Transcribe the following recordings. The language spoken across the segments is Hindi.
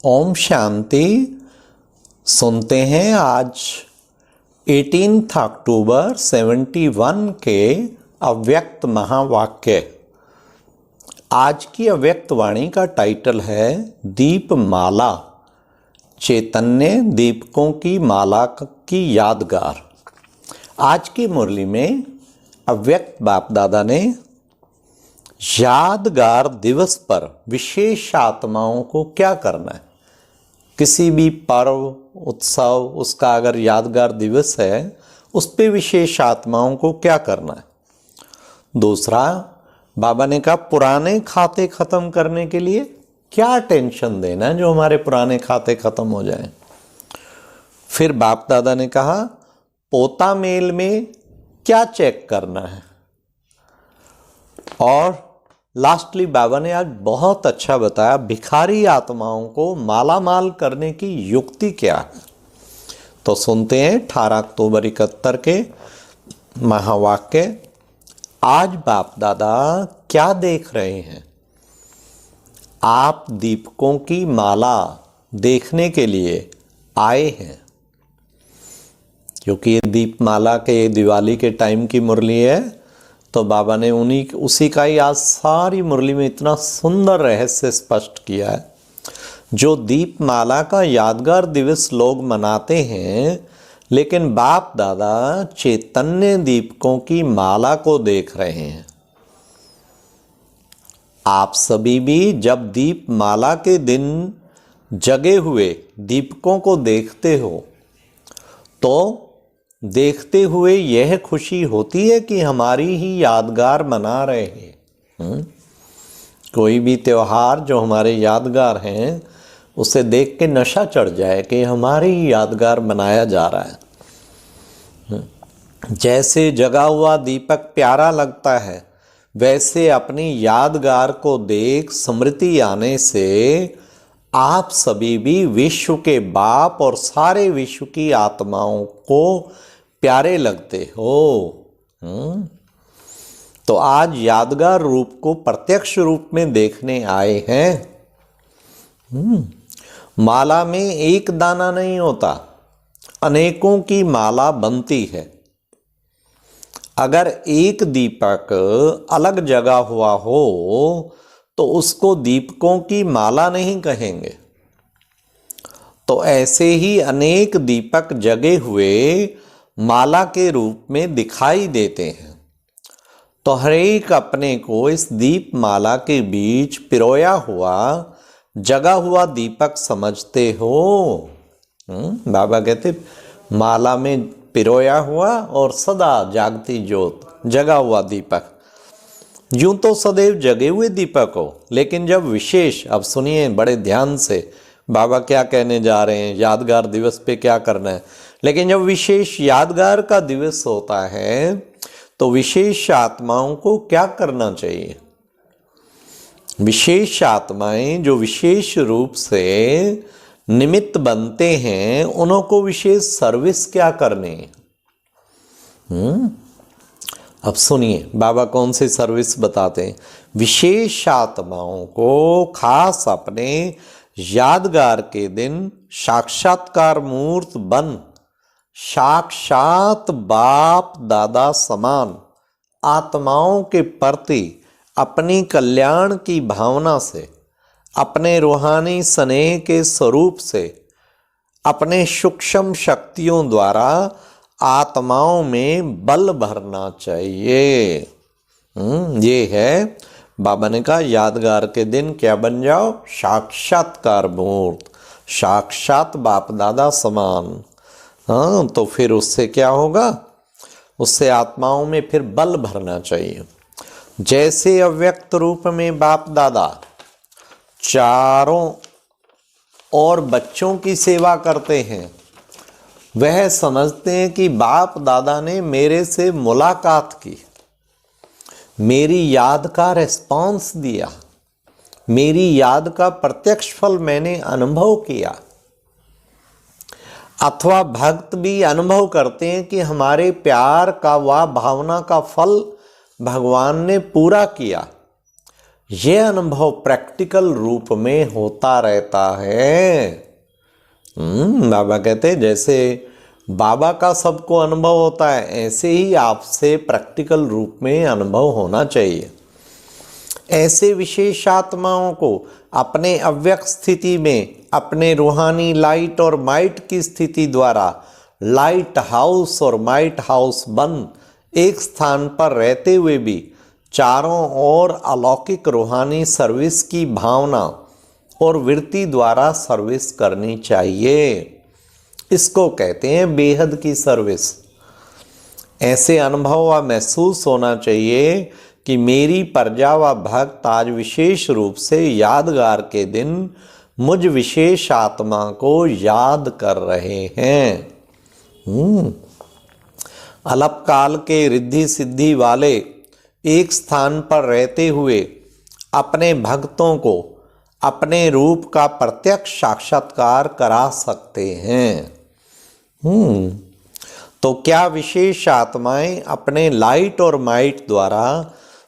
ओम शांति। सुनते हैं आज 18 अक्टूबर 71 के अव्यक्त महावाक्य। आज की अव्यक्त वाणी का टाइटल है दीपमाला, चैतन्य दीपकों की माला की यादगार। आज की मुरली में अव्यक्त बाप दादा ने यादगार दिवस पर विशेष आत्माओं को क्या करना है, किसी भी पर्व उत्सव उसका अगर यादगार दिवस है उस पे विशेष आत्माओं को क्या करना है। दूसरा, बाबा ने कहा पुराने खाते खत्म करने के लिए क्या टेंशन देना है जो हमारे पुराने खाते खत्म हो जाएं। फिर बाप दादा ने कहा पोता मेल में क्या चेक करना है। और लास्टली बाबा ने आज बहुत अच्छा बताया भिखारी आत्माओं को माला माल करने की युक्ति क्या है। तो सुनते हैं 18 अक्टूबर 71 के महावाक्य। आज बाप दादा क्या देख रहे हैं? आप दीपकों की माला देखने के लिए आए हैं, क्योंकि ये दीपमाला के दिवाली के टाइम की मुरली है। तो बाबा ने उसी का ही आज सारी मुरली में इतना सुंदर रहस्य स्पष्ट किया है। जो दीपमाला का यादगार दिवस लोग मनाते हैं, लेकिन बाप दादा चैतन्य दीपकों की माला को देख रहे हैं। आप सभी भी जब दीपमाला के दिन जगे हुए दीपकों को देखते हो तो देखते हुए यह खुशी होती है कि हमारी ही यादगार मना रहे हैं। कोई भी त्योहार जो हमारे यादगार हैं उसे देख के नशा चढ़ जाए कि हमारी ही यादगार मनाया जा रहा है। जैसे जगा हुआ दीपक प्यारा लगता है, वैसे अपनी यादगार को देख स्मृति आने से आप सभी भी विश्व के बाप और सारे विश्व की आत्माओं को प्यारे लगते हो। तो आज यादगार रूप को प्रत्यक्ष रूप में देखने आए हैं। माला में एक दाना नहीं होता, अनेकों की माला बनती है। अगर एक दीपक अलग जगा हुआ हो तो उसको दीपकों की माला नहीं कहेंगे। तो ऐसे ही अनेक दीपक जगे हुए माला के रूप में दिखाई देते हैं। तो हर एक अपने को इस दीप माला के बीच पिरोया हुआ जगा हुआ दीपक समझते हो। बाबा कहते माला में पिरोया हुआ और सदा जागती ज्योत, जगा हुआ दीपक। यूं तो सदैव जगे हुए दीपक हो, लेकिन जब विशेष, अब सुनिए बड़े ध्यान से बाबा क्या कहने जा रहे हैं, यादगार दिवस पे क्या करना है। लेकिन जब विशेष यादगार का दिवस होता है तो विशेष आत्माओं को क्या करना चाहिए? विशेष आत्माएं जो विशेष रूप से निमित्त बनते हैं, उनको विशेष सर्विस क्या करनी है। अब सुनिए बाबा कौन सी सर्विस बताते हैं। विशेष आत्माओं को खास अपने यादगार के दिन साक्षात्कार मूर्त बन साक्षात बाप दादा समान आत्माओं के प्रति अपनी कल्याण की भावना से, अपने रूहानी स्नेह के स्वरूप से, अपने सूक्ष्म शक्तियों द्वारा आत्माओं में बल भरना चाहिए। ये है बाबा ने कहा यादगार के दिन क्या बन जाओ? साक्षात्कार मूर्त, साक्षात बाप दादा समान। हाँ, तो फिर उससे क्या होगा? उससे आत्माओं में फिर बल भरना चाहिए। जैसे अव्यक्त रूप में बाप दादा चारों और बच्चों की सेवा करते हैं, वह समझते हैं कि बाप दादा ने मेरे से मुलाकात की, मेरी याद का रिस्पॉन्स दिया, मेरी याद का प्रत्यक्ष फल मैंने अनुभव किया। अथवा भक्त भी अनुभव करते हैं कि हमारे प्यार का व भावना का फल भगवान ने पूरा किया। ये अनुभव प्रैक्टिकल रूप में होता रहता है। बाबा कहते हैं जैसे बाबा का सबको अनुभव होता है, ऐसे ही आपसे प्रैक्टिकल रूप में अनुभव होना चाहिए। ऐसे विशेष आत्माओं को अपने अव्यक्त स्थिति में अपने रूहानी लाइट और माइट की स्थिति द्वारा लाइट हाउस और माइट हाउस बंद एक स्थान पर रहते हुए भी चारों ओर अलौकिक रूहानी सर्विस की भावना और वृत्ति द्वारा सर्विस करनी चाहिए। इसको कहते हैं बेहद की सर्विस। ऐसे अनुभव व महसूस होना चाहिए कि मेरी प्रजा व भक्त आज विशेष रूप से यादगार के दिन मुझ विशेष आत्मा को याद कर रहे हैं। अल्पकाल के रिद्धि सिद्धि वाले एक स्थान पर रहते हुए अपने भक्तों को अपने रूप का प्रत्यक्ष साक्षात्कार करा सकते हैं। तो क्या विशेष आत्माएं अपने लाइट और माइट द्वारा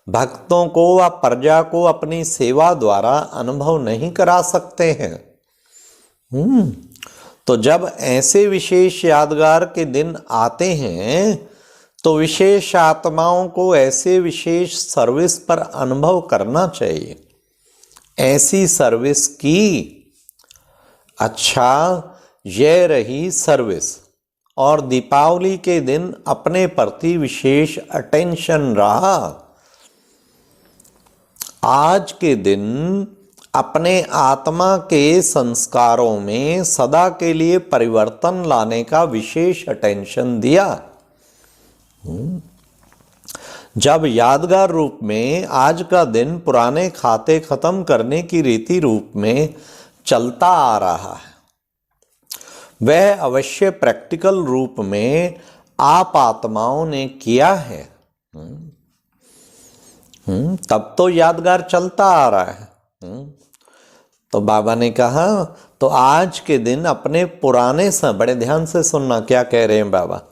भक्तों को व प्रजा को अपनी सेवा द्वारा अनुभव नहीं करा सकते हैं? तो जब ऐसे विशेष यादगार के दिन आते हैं तो विशेष आत्माओं को ऐसे विशेष सर्विस पर अनुभव करना चाहिए। ऐसी सर्विस की। अच्छा, यह रही सर्विस। और दीपावली के दिन अपने प्रति विशेष अटेंशन रहा। आज के दिन अपने आत्मा के संस्कारों में सदा के लिए परिवर्तन लाने का विशेष अटेंशन दिया। जब यादगार रूप में आज का दिन पुराने खाते खत्म करने की रीति रूप में चलता आ रहा है, वह अवश्य प्रैक्टिकल रूप में आप आत्माओं ने किया है। तब तो यादगार चलता आ रहा है। तो बाबा ने कहा तो आज के दिन अपने पुराने बड़े ध्यान से सुनना क्या कह रहे हैं बाबा।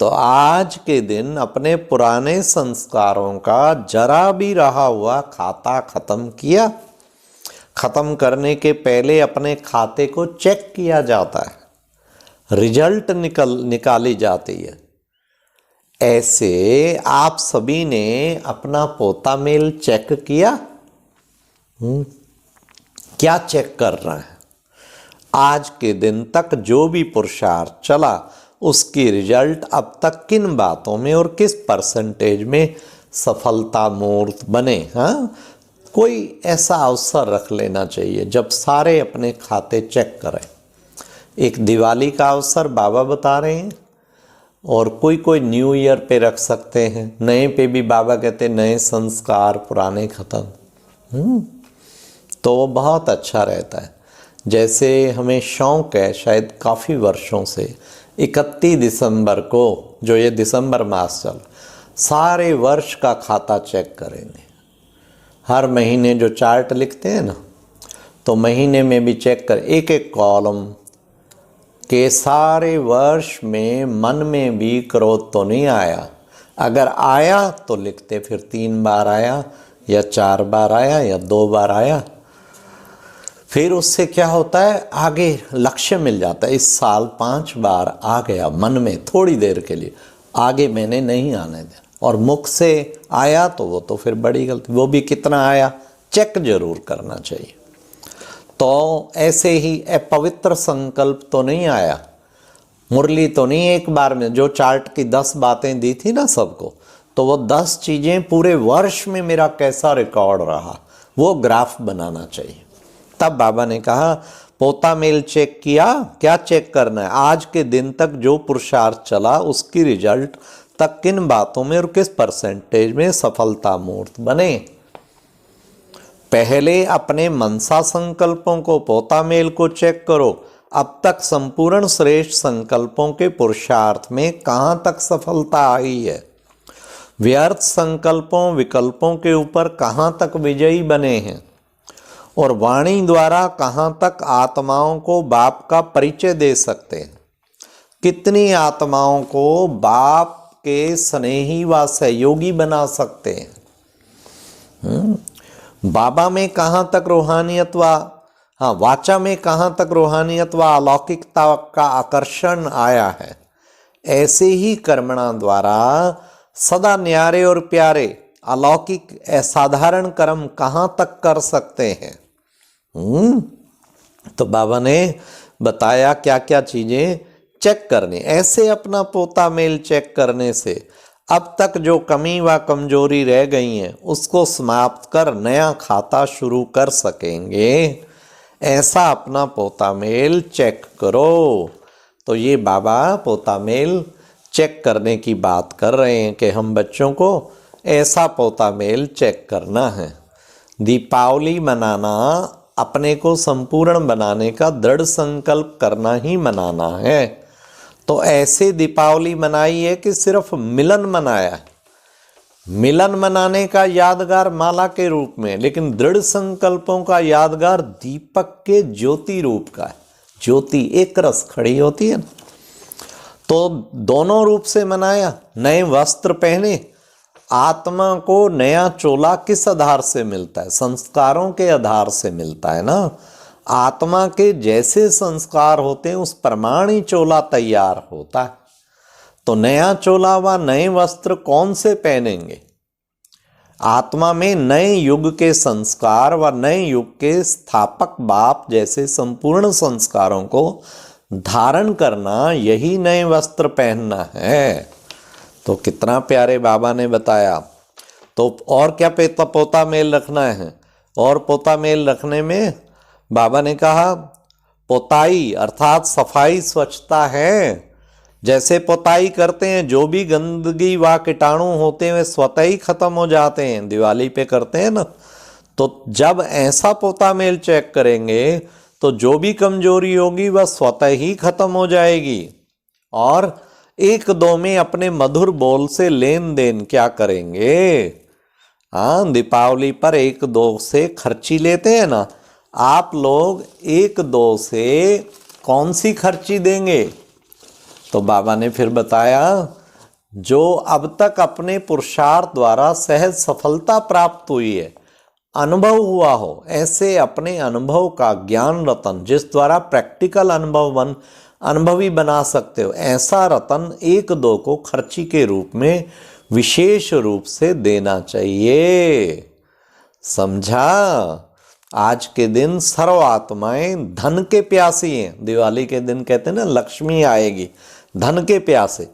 तो आज के दिन अपने पुराने संस्कारों का जरा भी रहा हुआ खाता खत्म किया। खत्म करने के पहले अपने खाते को चेक किया जाता है, रिजल्ट निकाली जाती है। ऐसे आप सभी ने अपना पोता मेल चेक किया? क्या चेक कर रहे हैं? आज के दिन तक जो भी पुरुषार्थ चला उसकी रिजल्ट अब तक किन बातों में और किस परसेंटेज में सफलता मूर्त बने। हाँ, कोई ऐसा अवसर रख लेना चाहिए जब सारे अपने खाते चेक करें। एक दिवाली का अवसर बाबा बता रहे हैं, और कोई न्यू ईयर पे रख सकते हैं। नए पे भी बाबा कहते हैं नए संस्कार पुराने खत्म। तो वो बहुत अच्छा रहता है। जैसे हमें शौक़ है शायद काफ़ी वर्षों से 31 दिसंबर को, जो ये दिसंबर मास चल, सारे वर्ष का खाता चेक करेंगे। हर महीने जो चार्ट लिखते हैं ना, तो महीने में भी चेक कर एक एक कॉलम के सारे वर्ष में मन में भी क्रोध तो नहीं आया। अगर आया तो लिखते, फिर 3 बार आया या 4 बार आया या 2 बार आया। फिर उससे क्या होता है, आगे लक्ष्य मिल जाता है। इस साल 5 बार आ गया मन में थोड़ी देर के लिए, आगे मैंने नहीं आने देना। और मुख से आया तो वो तो फिर बड़ी गलती, वो भी कितना आया चेक जरूर करना चाहिए। तो ऐसे ही पवित्र संकल्प तो नहीं आया, मुरली तो नहीं एक बार में, जो चार्ट की 10 बातें दी थी ना सबको, तो वो 10 चीज़ें पूरे वर्ष में मेरा कैसा रिकॉर्ड रहा वो ग्राफ बनाना चाहिए। तब बाबा ने कहा पोता मेल चेक किया। क्या चेक करना है? आज के दिन तक जो पुरुषार्थ चला उसकी रिजल्ट तक किन बातों में और किस परसेंटेज में सफलता मूर्त बने। पहले अपने मनसा संकल्पों को, पोता मेल को चेक करो। अब तक संपूर्ण श्रेष्ठ संकल्पों के पुरुषार्थ में कहाँ तक सफलता आई है? व्यर्थ संकल्पों विकल्पों के ऊपर कहाँ तक विजयी बने हैं? और वाणी द्वारा कहाँ तक आत्माओं को बाप का परिचय दे सकते हैं? कितनी आत्माओं को बाप के स्नेही व सहयोगी बना सकते हैं? बाबा में कहाँ तक रूहानियत व वाचा में कहाँ तक रूहानियत व अलौकिकता का आकर्षण आया है, ऐसे ही कर्मणा द्वारा सदा न्यारे और प्यारे अलौकिक असाधारण कर्म कहाँ तक कर सकते हैं। तो बाबा ने बताया क्या क्या चीजें चेक करनी। ऐसे अपना पोता मेल चेक करने से अब तक जो कमी व कमजोरी रह गई हैं उसको समाप्त कर नया खाता शुरू कर सकेंगे। ऐसा अपना पोता मेल चेक करो। तो ये बाबा पोता मेल चेक करने की बात कर रहे हैं कि हम बच्चों को ऐसा पोता मेल चेक करना है। दीपावली मनाना अपने को संपूर्ण बनाने का दृढ़ संकल्प करना ही मनाना है। तो ऐसे दीपावली मनाई है कि सिर्फ मिलन मनाया है, मिलन मनाने का यादगार माला के रूप में, लेकिन दृढ़ संकल्पों का यादगार दीपक के ज्योति रूप का है। ज्योति एक रस खड़ी होती है ना, तो दोनों रूप से मनाया। नए वस्त्र पहने, आत्मा को नया चोला किस आधार से मिलता है? संस्कारों के आधार से मिलता है ना। आत्मा के जैसे संस्कार होते हैं उस प्रमाण चोला तैयार होता है। तो नया चोला व नए वस्त्र कौन से पहनेंगे? आत्मा में नए युग के संस्कार व नए युग के स्थापक बाप जैसे संपूर्ण संस्कारों को धारण करना, यही नए वस्त्र पहनना है। तो कितना प्यारे बाबा ने बताया। तो और क्या पोता मेल रखना है? और पोता मेल रखने में बाबा ने कहा पोताई अर्थात सफाई स्वच्छता है। जैसे पोताई करते हैं, जो भी गंदगी व कीटाणु होते हैं वे स्वतः ही खत्म हो जाते हैं। दिवाली पे करते हैं ना, तो जब ऐसा पोता मेल चेक करेंगे तो जो भी कमजोरी होगी वह स्वतः ही खत्म हो जाएगी। और एक दो में अपने मधुर बोल से लेन देन क्या करेंगे? हाँ, दीपावली पर एक दो से खर्ची लेते हैं ना, आप लोग एक दो से कौन सी खर्ची देंगे? तो बाबा ने फिर बताया जो अब तक अपने पुरुषार्थ द्वारा सहज सफलता प्राप्त हुई है, अनुभव हुआ हो, ऐसे अपने अनुभव का ज्ञान रतन जिस द्वारा प्रैक्टिकल अनुभवी बना सकते हो, ऐसा रतन एक दो को खर्ची के रूप में विशेष रूप से देना चाहिए। समझा? आज के दिन सर्व आत्माएं धन के प्यासी हैं। दिवाली के दिन कहते हैं ना लक्ष्मी आएगी, धन के प्यासे।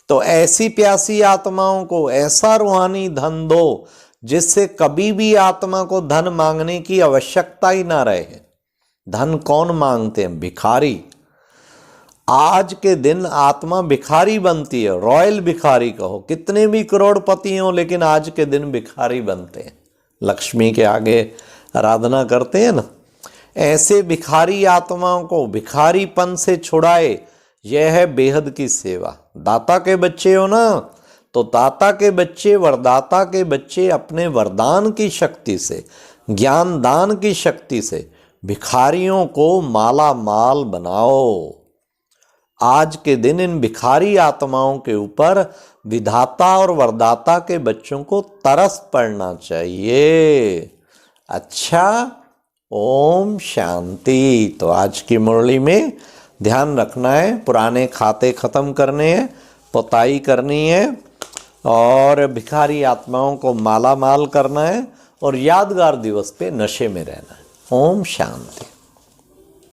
तो ऐसी प्यासी आत्माओं को ऐसा रूहानी धन दो जिससे कभी भी आत्मा को धन मांगने की आवश्यकता ही ना रहे। धन कौन मांगते हैं? भिखारी। आज के दिन आत्मा भिखारी बनती है, रॉयल भिखारी कहो, कितने भी करोड़पति हो लेकिन आज के दिन भिखारी बनते हैं। लक्ष्मी के आगे आराधना करते हैं ना, ऐसे भिखारी आत्माओं को भिखारीपन से छुड़ाए, यह है बेहद की सेवा। दाता के बच्चे हो ना, तो दाता के बच्चे, वरदाता के बच्चे अपने वरदान की शक्ति से, ज्ञान दान की शक्ति से भिखारियों को माला माल बनाओ। आज के दिन इन भिखारी आत्माओं के ऊपर विधाता और वरदाता के बच्चों को तरस पड़ना चाहिए। अच्छा, ओम शांति। तो आज की मुरली में ध्यान रखना है, पुराने खाते खत्म करने हैं, पोताई करनी है और भिखारी आत्माओं को माला माल करना है और यादगार दिवस पे नशे में रहना है। ओम शांति।